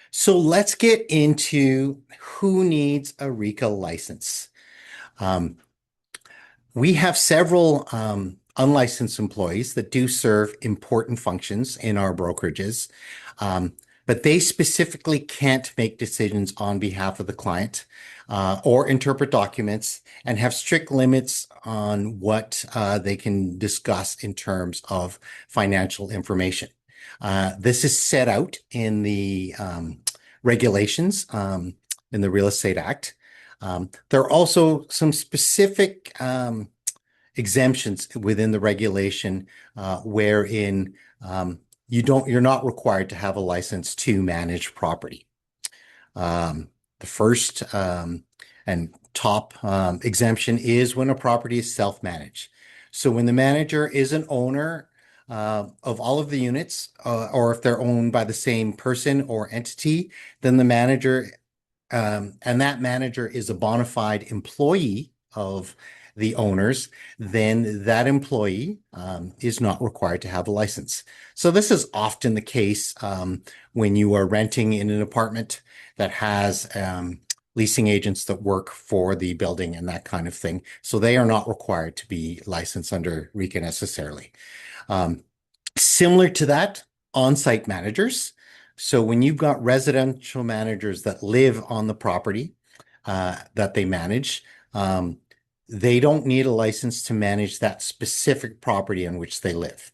So let's get into who needs a RECA license. Um, we have several unlicensed employees that do serve important functions in our brokerages, um, but they specifically can't make decisions on behalf of the client or interpret documents and have strict limits on what they can discuss in terms of financial information. This is set out in the regulations in the Real Estate Act. There are also some specific exemptions within the regulation wherein you're not required to have a license to manage property. The first and top exemption is when a property is self-managed. So when the manager is an owner of all of the units, or if they're owned by the same person or entity, then the manager and that manager is a bona fide employee of the owners, then that employee is not required to have a license. So this is often the case when you are renting in an apartment that has leasing agents that work for the building and that kind of thing. So they are not required to be licensed under RECA necessarily. Similar to that, on-site managers. So when you've got residential managers that live on the property that they manage, they don't need a license to manage that specific property on which they live.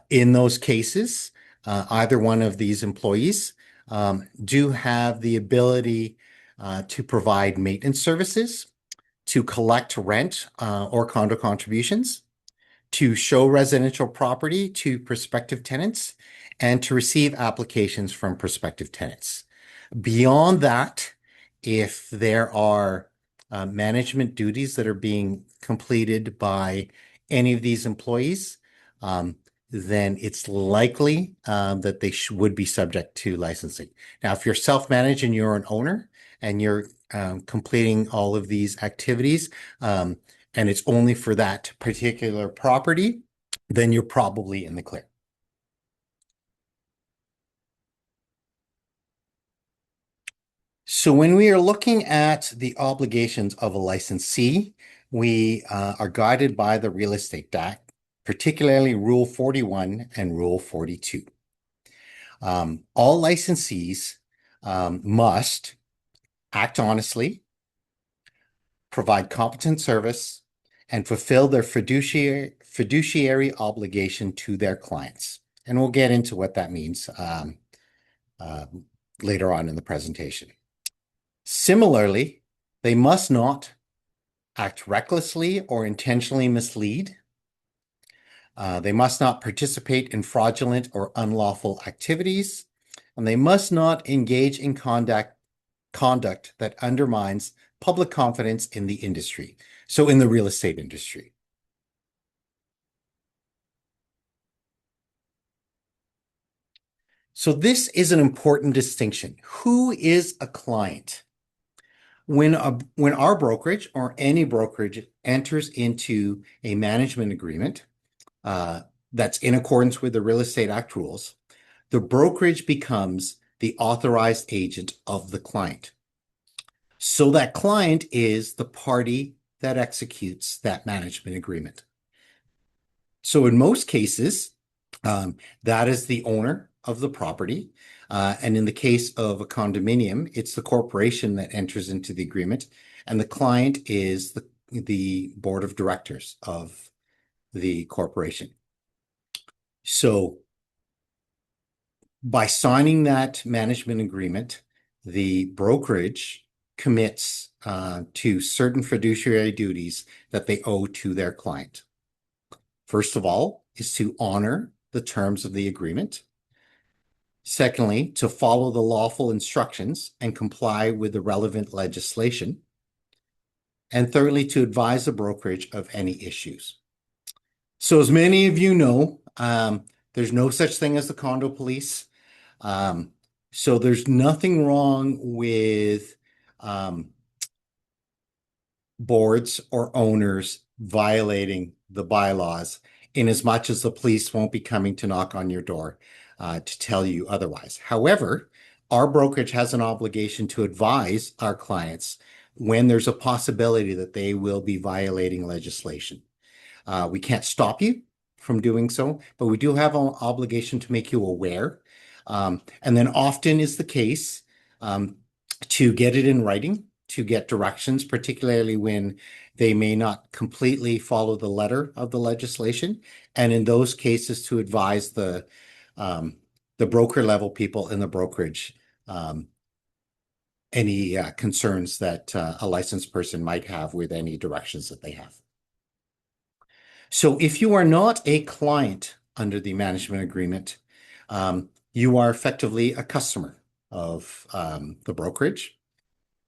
In those cases, either one of these employees do have the ability to provide maintenance services, to collect rent or condo contributions, to show residential property to prospective tenants, and to receive applications from prospective tenants. Beyond that, if there are management duties that are being completed by any of these employees, then it's likely that they would be subject to licensing. Now, if you're self-managed and you're an owner and you're completing all of these activities, and it's only for that particular property, then you're probably in the clear. So when we are looking at the obligations of a licensee, we are guided by the Real Estate Act, particularly Rule 41 and Rule 42. All licensees must act honestly, provide competent service, and fulfill their fiduciary obligation to their clients. And we'll get into what that means later on in the presentation. Similarly, they must not act recklessly or intentionally mislead. They must not participate in fraudulent or unlawful activities, and they must not engage in conduct that undermines public confidence in the industry. So in the real estate industry. So this is an important distinction. Who is a client? When our brokerage or any brokerage enters into a management agreement that's in accordance with the Real Estate Act rules, the brokerage becomes the authorized agent of the client. So that client is the party that executes that management agreement. So in most cases, that is the owner of the property. And in the case of a condominium, it's the corporation that enters into the agreement, and the client is the board of directors of the corporation. So by signing that management agreement, the brokerage commits to certain fiduciary duties that they owe to their client. First of all, is to honor the terms of the agreement. Secondly, to follow the lawful instructions and comply with the relevant legislation. And thirdly, to advise the brokerage of any issues. So as many of you know, there's no such thing as the condo police. So there's nothing wrong with boards or owners violating the bylaws in as much as the police won't be coming to knock on your door to tell you otherwise. However, our brokerage has an obligation to advise our clients when there's a possibility that they will be violating legislation. We can't stop you from doing so, but we do have an obligation to make you aware. And then often is the case um, to get it in writing, to get directions, particularly when they may not completely follow the letter of the legislation. And in those cases, to advise um, the broker level people in the brokerage um, any concerns that a licensed person might have with any directions that they have. So if you are not a client under the management agreement, you are effectively a customer of the brokerage.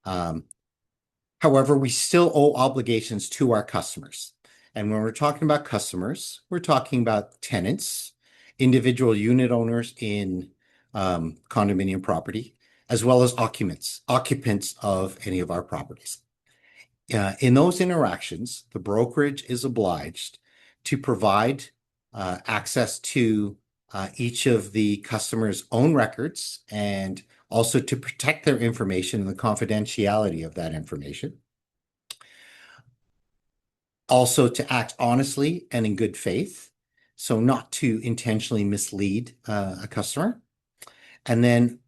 Um, However, we still owe obligations to our customers. And when we're talking about customers, we're talking about tenants, individual unit owners in condominium property, as well as occupants of any of our properties. In those interactions, the brokerage is obliged to provide access to each of the customer's own records and also to protect their information and the confidentiality of that information. Also to act honestly and in good faith, so not to intentionally mislead a customer. And then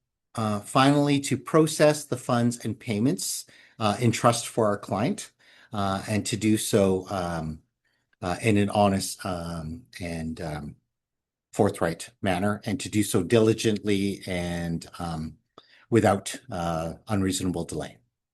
finally, to process the funds and payments in trust for our client and to do so in an honest and forthright manner, and to do so diligently and without unreasonable delay.